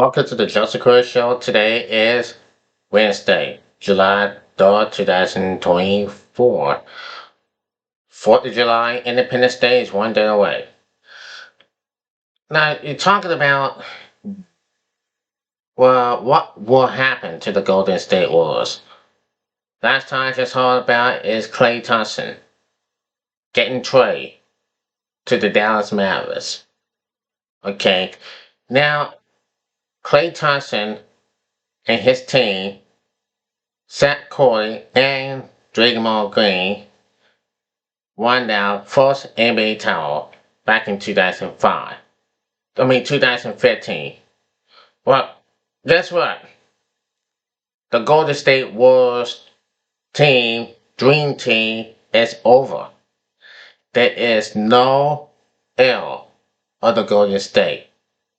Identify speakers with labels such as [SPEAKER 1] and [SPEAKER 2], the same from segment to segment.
[SPEAKER 1] Welcome to the Joseph Curry Show. Today is Wednesday, July 3rd, 2024. 4th of July, Independence Day is one day away. Now, you're talking about, well, what will happen to the Golden State Warriors? Last time I just heard about is Klay Thompson getting traded to the Dallas Mavericks. Okay, now, Klay Thompson and his team, Zach Corey and Draymond Green, won their first NBA title back in 2015. Well, guess what? The Golden State Warriors team, dream team, is over. There is no L of the Golden State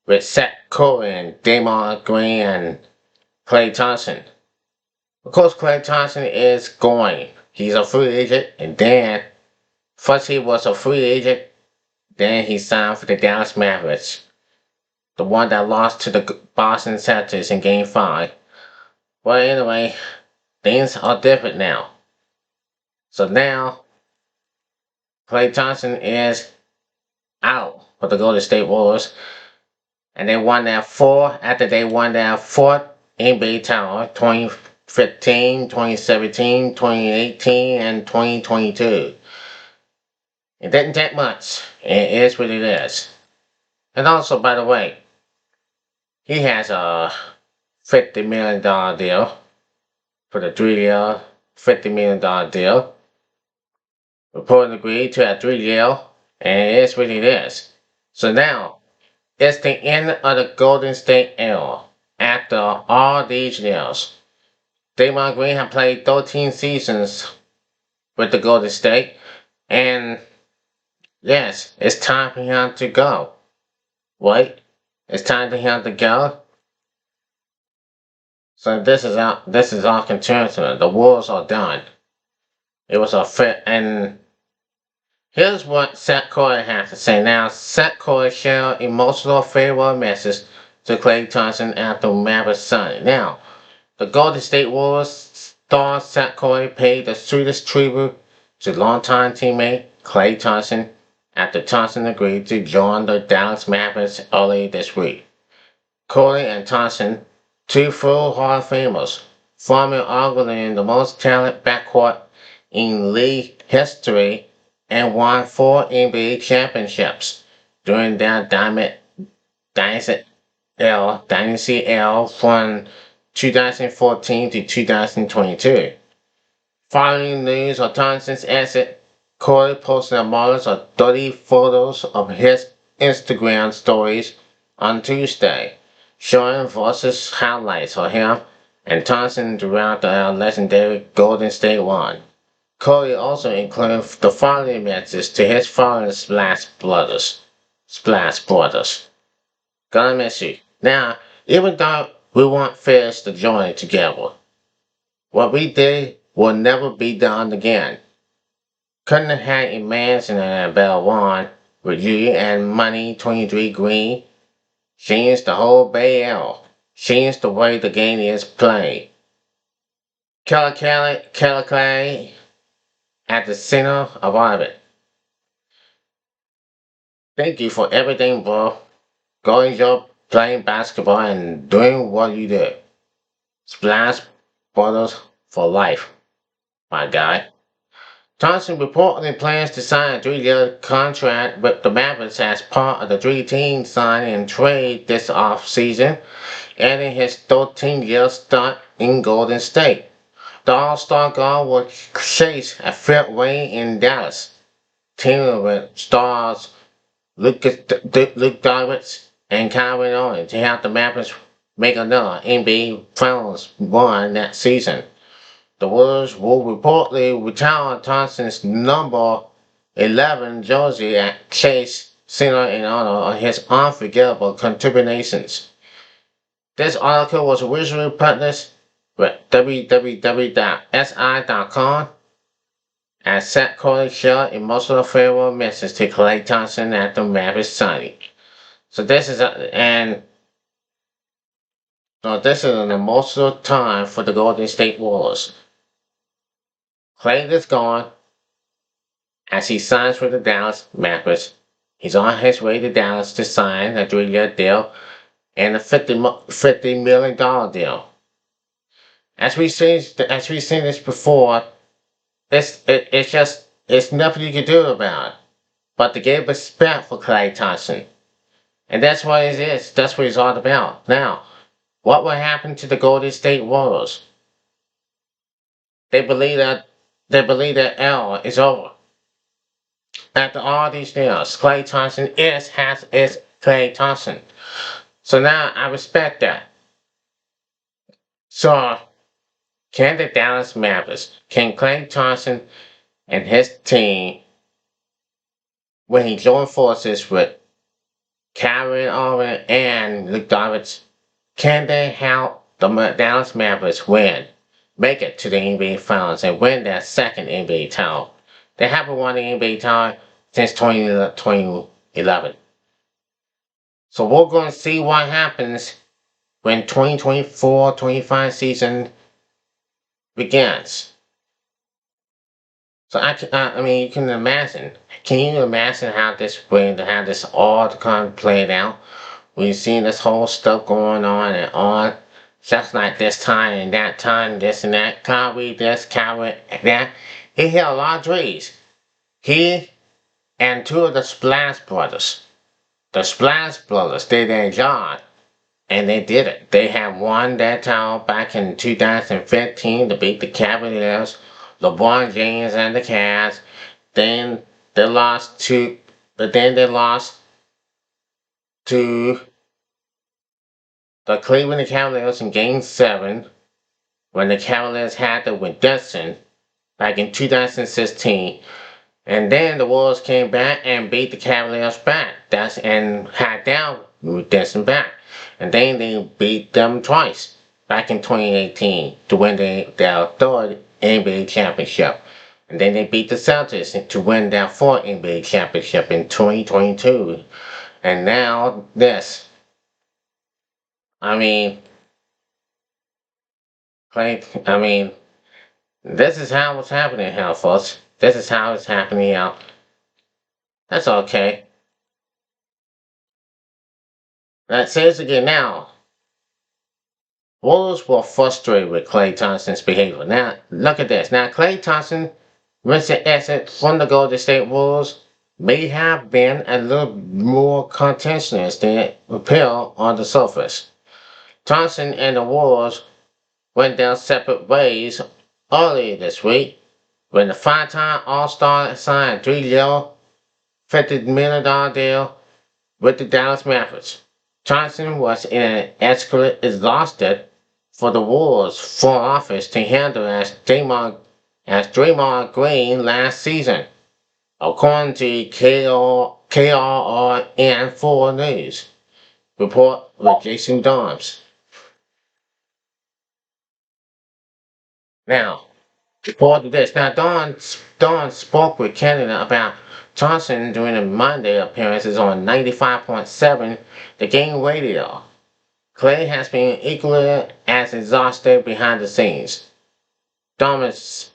[SPEAKER 1] with Zach Corey and Draymond Green and Klay Thompson. Of course, Klay Thompson is going. He's a free agent, and then first he was a free agent, then he signed for the Dallas Mavericks, the one that lost to the Boston Celtics in Game 5. Well, anyway, things are different now. So now, Klay Thompson is out for the Golden State Warriors, and they won their fourth NBA title, 2015, 2017, 2018, and 2022. It didn't take much. It is what it is. And also, by the way, he has a $50 million deal for the 3-year, $50 million deal. Reporting agreed to a 3-year, and it is what it is. So now, it's the end of the Golden State era. After all these years, Draymond Green has played 13 seasons with the Golden State, and yes, it's time for him to go. Right? It's time for him to go. So this is our concern. The wars are done. It was a fit, and here's what Zach Corey has to say. Now, Zach Corey shared emotional farewell message to Klay Thompson after Mavericks signing. Now, the Golden State Warriors star Zach Corey paid the sweetest tribute to longtime teammate Klay Thompson after Thompson agreed to join the Dallas Mavericks early this week. Corey and Thompson, two full Hall of Famers, forming arguably the most talented backcourt in league history, and won 4 NBA championships during their Dynasty era from 2014 to 2022. Following news of Thompson's exit, Corey posted a models of 30 photos of his Instagram stories on Tuesday, showing versus highlights of him and Thompson throughout the legendary Golden State run. Corey also included the following message to his foreign Splash Brothers. Gonna miss you. Now, even though we want fans to join together, what we did will never be done again. Couldn't have had a man's in a bell one with you and Money 23 Green. Changed the whole Bay Area. Changed the way the game is played. Klay at the center of all of it. Thank you for everything, bro. Go enjoy playing basketball and doing what you do. Splash Brothers for life, my guy. Thompson reportedly plans to sign a 3-year contract with the Mavericks as part of the 3-team sign and trade this offseason, ending his 13-year stint in Golden State. The All-Star guard will chase a fifth ring in Dallas, teaming with stars Luke Doncic and Kyrie Irving to help the Mavericks make another NBA Finals run that season. The Warriors will reportedly retire Thompson's number 11 jersey at Chase Center in honor of his unforgettable contributions. This article was originally published with www.si.com as Zach Corey shared emotional farewell message to Klay Thompson after Mavericks signing. So this is and So this is an emotional time for the Golden State Warriors. Klay is gone as he signs with the Dallas Mavericks. He's on his way to Dallas to sign a 3-year deal and a $50 million deal. As we've seen this before, it's nothing you can do about it but to give respect for Klay Thompson. And that's what it is. That's what it's all about. Now, what will happen to the Golden State Warriors? They believe that L is over. After all these years, Klay Thompson is Klay Thompson. So now I respect that. So can the Dallas Mavericks, can Klay Thompson and his team, when he joined forces with Kyrie Irving and Luke Doncic, can they help the Dallas Mavericks make it to the NBA Finals and win their second NBA title? They haven't won the NBA title since 2011. So we're going to see what happens when 2024-25 season begins. So I mean, you can imagine. Can you imagine how this all kind of played out? We've seen this whole stuff going on and on. Just like this time, this and that. Kyrie this, Kyrie that. He hit a lot of threes. He and two of the Splash Brothers. The Splash Brothers did their job. And they did it. They had won that title back in 2015 to beat the Cavaliers, LeBron James and the Cavs. Then they lost to the Cleveland Cavaliers in Game 7 when the Cavaliers had the redemption back in 2016. And then the Wolves came back and beat the Cavaliers back. And had their redemption back. And then they beat them twice back in 2018 to win their third NBA championship. And then they beat the Celtics to win their fourth NBA championship in 2022. And now this. I mean, this is how it's happening here, folks. This is how it's happening here. That's okay. Let's say this again now. Wolves were frustrated with Klay Thompson's behavior. Now, look at this. Now, Klay Thompson, recent exit from the Golden State Wolves, may have been a little more contentious than it appeared on the surface. Thompson and the Wolves went their separate ways earlier this week when the five-time All-Star signed a 3-year, $50 million deal with the Dallas Mavericks. Thompson was exhausted for the Wolves' front office to handle as Draymond Green last season, according to KRRN4 News. Report with Jason Dobbs. Now, report to this. Now, Don spoke with Canada about Thompson during the Monday appearances on 95.7 The Game Radio. Klay has been equally as exhausted behind the scenes. Thomas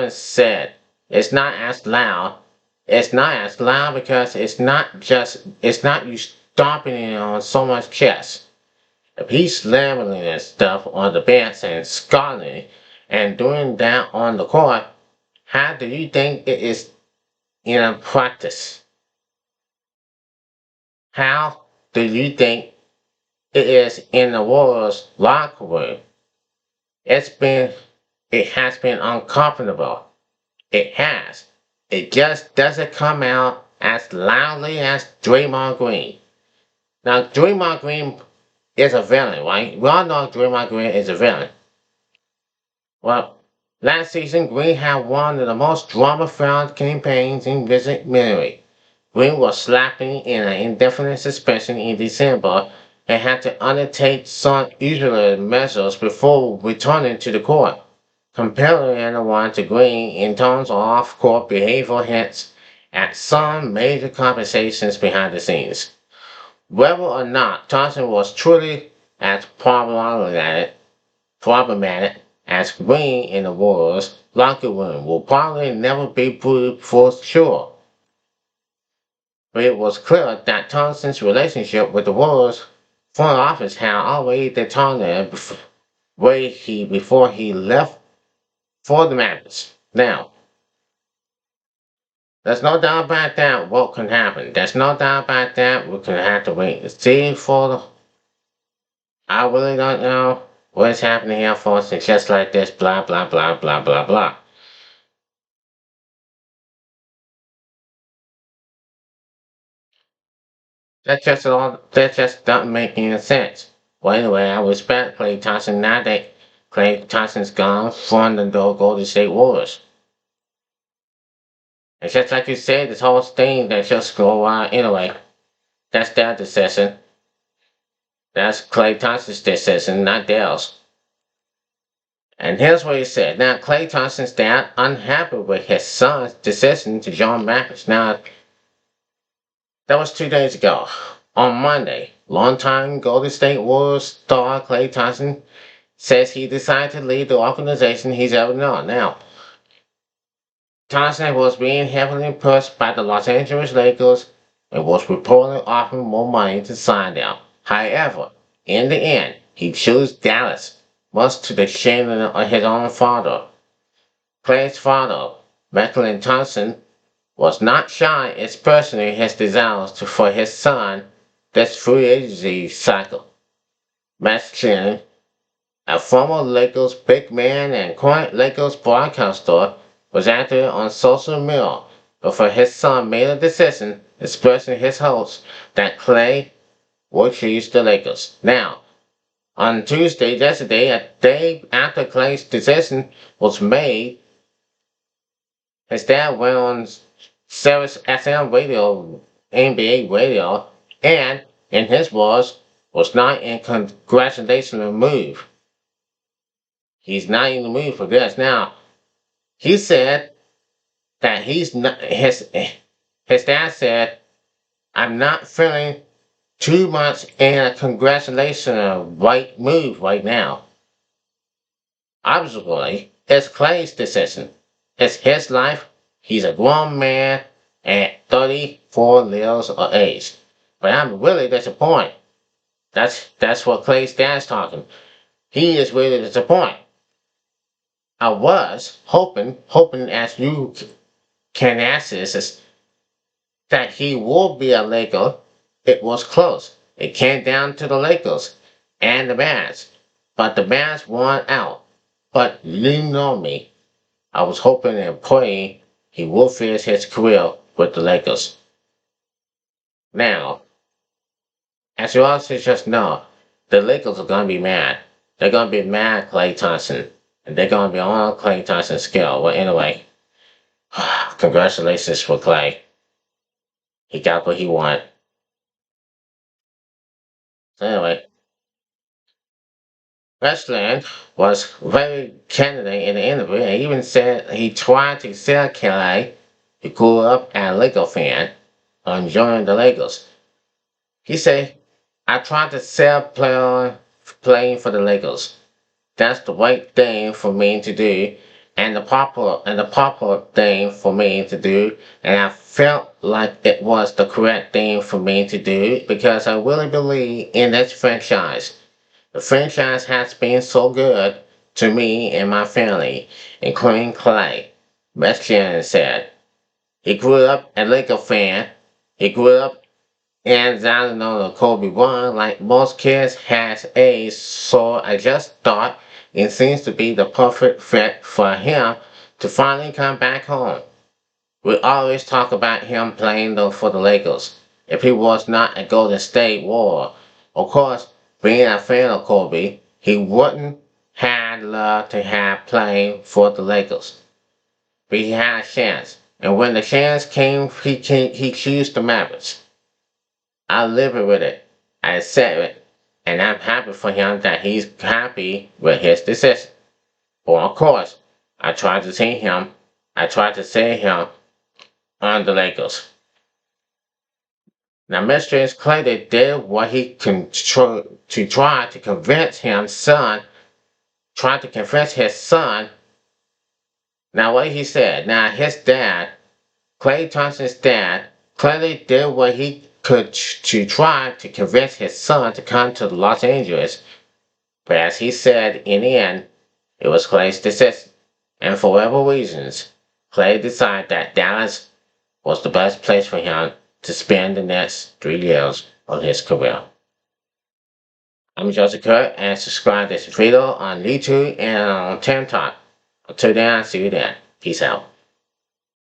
[SPEAKER 1] said, it's not as loud. It's not as loud because it's not you stomping it on someone's chest. If he's slamming and stuff on the bench and scolding and doing that on the court, how do you think it is in practice? How do you think it is in the Warriors locker room? It has been uncomfortable. It has. It just doesn't come out as loudly as Draymond Green. Now, Draymond Green is a villain, right? We all know Draymond Green is a villain. Well, last season, Green had one of the most drama-filled campaigns in recent memory. Green was slapped in an indefinite suspension in December and had to undertake some usual measures before returning to the court, comparing anyone to Green in terms of off-court behavioral hints at some major conversations behind the scenes. Whether or not Thompson was truly as problematic as being in the Warriors locker room will probably never be proved for sure. But it was clear that Thompson's relationship with the Warriors front office had already determined before he left for the Mavericks. Now, there's no doubt about that what can happen. There's no doubt about that. We're gonna have to wait and see for the I really don't know what's happening here, folks. It's just like this, blah blah blah blah blah blah. That just doesn't make any sense. Well anyway, I respect Klay Thompson now that Klay Thompson's gone from the Golden State Warriors. It's just like you said, this whole thing that just go on anyway. That's their decision. That's Klay Thompson's decision, not theirs. And here's what he said. Now, Klay Thompson's dad unhappy with his son's decision to join Mavericks. Now, that was 2 days ago. On Monday, longtime Golden State Warriors star Klay Thompson says he decided to leave the organization he's ever known. Now, Thompson was being heavily impressed by the Los Angeles Lakers and was reportedly offering more money to sign them. However, in the end, he chose Dallas, much to the chagrin of his own father. Clay's father, Michael Thompson, was not shy in expressing his desires for his son this free agency cycle. Max, a former Lakers big man and current Lakers broadcaster, was active on social media before his son made a decision expressing his hopes that Klay would choose the Lakers. Now, on Tuesday, yesterday, a day after Klay's decision was made, his dad went on Sirius XM radio, NBA radio, and, in his words, was not in congratulational move. He's not in the mood for this. Now, he said that he's not, his dad said, I'm not feeling too much in a congratulational right move right now. Obviously, it's Klay's decision. It's his life. He's a grown man at 34 years of age. But I'm really disappointed. That's what Klay's dad's talking. He is really disappointed. I was hoping as you can access, that he will be a Laker. It was close. It came down to the Lakers and the Mavs. But the Mavs won out. But you know me. I was hoping and praying he will finish his career with the Lakers. Now, as you also just know, the Lakers are going to be mad. They're going to be mad at Klay Thompson. And they're going to be on Klay Thompson's scale. Well, anyway, congratulations for Klay. He got what he wanted. So anyway, Westland was very candid in the interview and even said he tried to sell Klay, who grew up as a Laker fan, on joining the Lakers. He said, I tried to sell playing for the Lakers. That's the right thing for me to do and the proper thing for me to do, and I felt like it was the correct thing for me to do because I really believe in this franchise. The franchise has been so good to me and my family, including Klay, West said. He grew up a Laker fan. He grew up in Zion Kobe Bryant like most kids has age, so I just thought it seems to be the perfect fit for him to finally come back home. We always talk about him playing for the Lakers. If he was not a Golden State Warrior, of course, being a fan of Kobe, he wouldn't have loved to have played for the Lakers. But he had a chance, and when the chance came, he chose the Mavericks. I live with it. I accept it. And I'm happy for him that he's happy with his decision. But of course, I tried to see him on the Lakers. Now, Mr. Klay did what he can to try to convince his son. Now, what he said. Now, his dad, Klay Thompson's dad, clearly did what he could to try to convince his son to come to Los Angeles. But as he said, in the end, it was Klay's decision. And for whatever reasons, Klay decided that Dallas was the best place for him to spend the next 3 years of his career. I'm Joseph Kurt, and subscribe to this video on YouTube and on TikTok. Until then, see you then. Peace out.